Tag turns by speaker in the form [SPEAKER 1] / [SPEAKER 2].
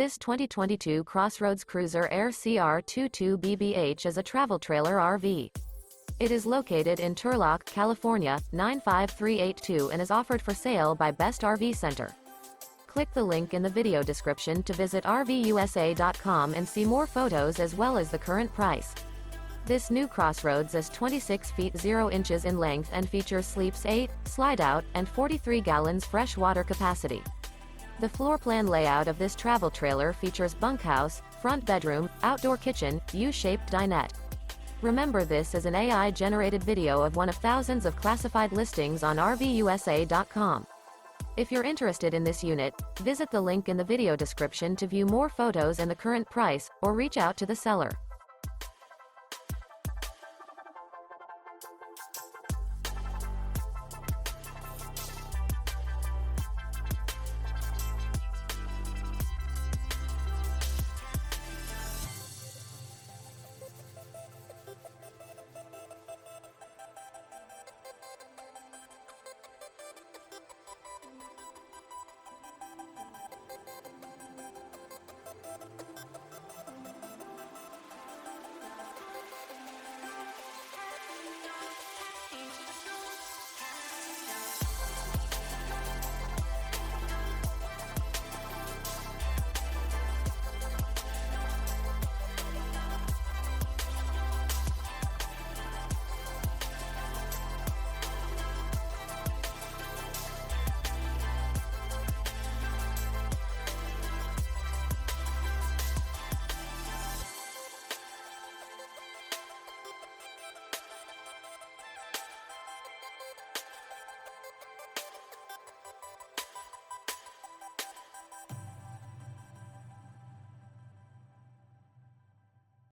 [SPEAKER 1] This 2022 CrossRoads Cruiser Aire CR22BBH is a travel trailer RV. It is located in Turlock, California, 95382 and is offered for sale by Best RV Center. Click the link in the video description to visit RVUSA.com and see more photos as well as the current price. This new CrossRoads is 26 feet 0 inches in length and features sleeps 8, Slideout, and 43 gallons fresh water capacity. The floor plan layout of this travel trailer features bunkhouse, front bedroom, outdoor kitchen, U-shaped dinette. Remember, this is an AI-generated video of one of thousands of classified listings on RVUSA.com. If you're interested in this unit, visit the link in the video description to view more photos and the current price, or reach out to the seller.